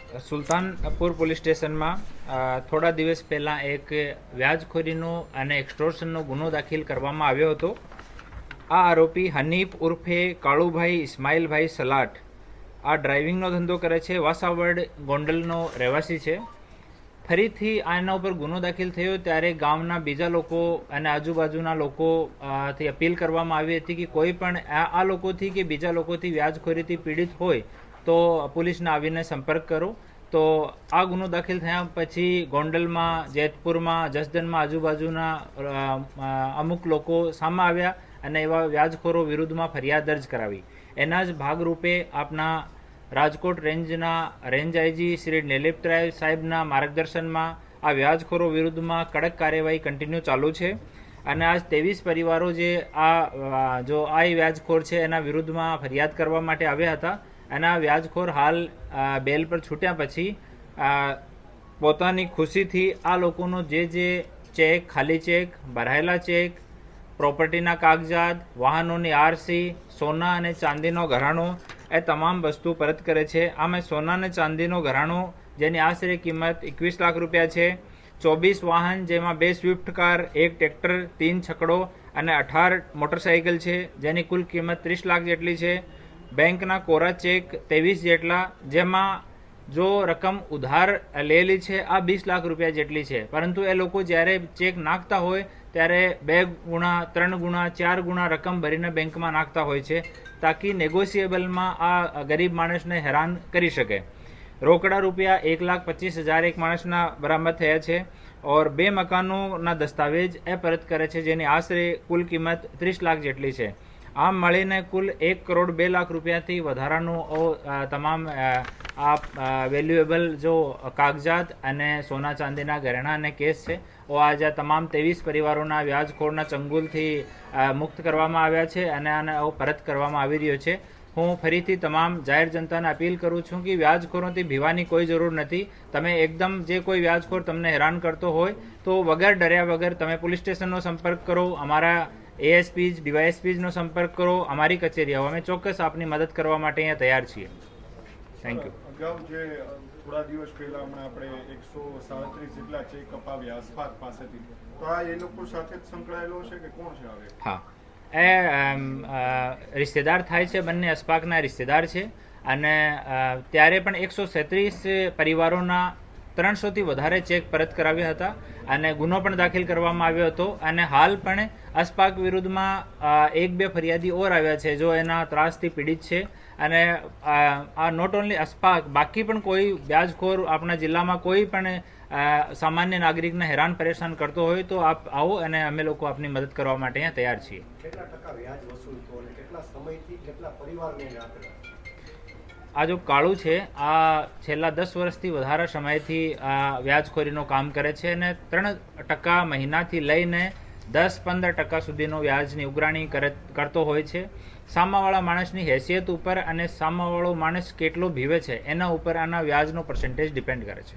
Sultanpur police સ્ટેશનમાં થોડા દિવસ પહેલાં એક વ્યાજખોરીનો અને એક્સટોર્શનનો ગુનો દાખલ કરવામાં આવ્યો હતો. આ આરોપી હનીફ ઉર્ફે કાળુભાઈ ઇસ્માઇલભાઈ સલાટ આ ડ્રાઇવિંગનો ધંધો કરે છે. વાસાવડ ગોંડલનો રહેવાસી છે. ફરીથી આના ઉપર ગુનો દાખલ થયો ત્યારે ગામના બીજા લોકો અને આજુબાજુના લોકોથી અપીલ કરવામાં આવી હતી કે કોઈ પણ આ લોકોથી કે બીજા લોકોથી વ્યાજખોરીથી પીડિત હોય તો પોલીસને આવીને સંપર્ક કરો. તો આ ગુનો દાખલ થયા પછી ગોંડલમાં, જેતપુરમાં, જસદણમાં આજુબાજુના અમુક લોકો સામે આવ્યા અને એવા વ્યાજખોરો વિરુદ્ધમાં ફરિયાદ દર્જ કરાવી. એના જ ભાગરૂપે આપના રાજકોટ રેન્જના રેન્જ આઈજી શ્રી નિલીપરાય સાહેબના માર્ગદર્શનમાં આ વ્યાજખોરો વિરુદ્ધમાં કડક કાર્યવાહી કન્ટિન્યુ ચાલુ છે. અને આજ 23 પરિવારો જે આ વ્યાજખોર છે એના વિરુદ્ધમાં ફરિયાદ કરવા માટે આવ્યા હતા. અને આ વ્યાજખોર હાલ બેલ પર છૂટ્યા પછી પોતાની ખુશીથી આ લોકોનો જે ચેક, ખાલી ચેક, ભરાયેલા ચેક, પ્રોપર્ટીના કાગજાત, વાહનોની આરસી, સોના અને ચાંદીનો ઘરાણો એ તમામ વસ્તુ પરત કરે છે. આમાં સોના અને ચાંદીનો ઘરાણો જેની આશરે કિંમત 21 લાખ રૂપિયા છે, 24 વાહન જેમાં 2 સ્વિફ્ટ કાર, 1 ટ્રેક્ટર, 3 છકડો અને 18 મોટરસાઇકલ છે જેની કુલ કિંમત 30 લાખ જેટલી છે. બેંકના કોરા ચેક 23 જેટલા, જેમાં જો રકમ ઉધાર લેલી છે આ 20 લાખ રૂપિયા જેટલી છે. પરંતુ એ લોકો જ્યારે ચેક નાખતા હોય ત્યારે 2 ગુણા, 3 ગુણા, 4 ગુણા રકમ ભરીને બેંકમાં નાખતા હોય છે તાકી નેગોશિયેબલમાં આ ગરીબ માણસને હેરાન કરી શકે. રોકડા રૂપિયા 1,25,000 એક માણસના બરામદ થયા છે. ઓર 2 મકાનોના દસ્તાવેજ એ પરત કરે છે જેની આશરે કુલ કિંમત 30 લાખ જેટલી છે. આમ મળીને કુલ 1 કરોડ 2 લાખ રૂપિયાથી વધારાનું તમામ વેલ્યુએબલ જો કાગજાત અને સોના ચાંદીના ઘરેણા અને કેસ છે આજે તમામ 23 પરિવારોના વ્યાજખોરના ચંગુલથી મુક્ત કરવામાં આવ્યા છે અને આને પરત કરવામાં આવી રહ્યો છે. હું ફરીથી તમામ જાહેર જનતાને અપીલ કરું છું કે વ્યાજખોરોથી ભીવાની કોઈ જરૂર નથી. તમે એકદમ જે કોઈ વ્યાજખોર તમને હેરાન કરતો હોય તો વગર ડર્યા વગર તમે પોલીસ સ્ટેશનનો સંપર્ક કરો, અમારા એએસપી, ડીવાયએસપીનો સંપર્ક કરો, અમારી કચેરી આવો. અમે ચોક્કસ આપની મદદ કરવા માટે અહીંયા તૈયાર છીએ. Thank you. અગાઉ જે થોડા દિવસ પહેલા આપણે 137 જેટલા ચેક અપાવ્યા અસ્ફાક પાસેથી, તો આ એ લોકો સાથે જ સંકળાયેલો છે કે કોણ છે? હા, એ રિશ્તેદાર થાય છે, બંને અસ્ફાકના રિશ્તેદાર છે. અને ત્યારે પણ 137 પરિવારોના 300થી વધારે ચેક પરત કરાવ્યા હતા અને ગુનો પણ દાખલ કરવામાં આવ્યો હતો. અને હાલ પણ અસ્ફાક વિરુદ્ધમાં 1-2 ફરિયાદી ઓર આવ્યા છે જો એના ત્રાસથી પીડિત છે. અને આ નોટ ઓનલી અસ્ફાક, બાકી પણ કોઈ વ્યાજખોર આપણા જિલ્લામાં કોઈ પણ સામાન્ય નાગરિકને હેરાન પરેશાન કરતો હોય તો આપ આવો અને અમે લોકો આપની મદદ કરવા માટે અહીંયા તૈયાર છીએ. કેટલા ટકા વ્યાજ વસૂલતો અને કેટલા સમયથી કેટલા પરિવારને આપેલા? આ જો કાળુ છે આ છેલ્લા 10 વર્ષથી વધારે સમયથી આ વ્યાજખોરીનું કામ કરે છે અને 3% મહિનાથી લઈને 10-15% સુધીનો વ્યાજની ઉઘરાણી કરતો હોય છે. સામાવાળા માણસની હેસિયત ઉપર અને સામાવાળો માણસ કેટલો ભીવે છે એના ઉપર આના વ્યાજનો પર્સન્ટેજ ડિપેન્ડ કરે છે.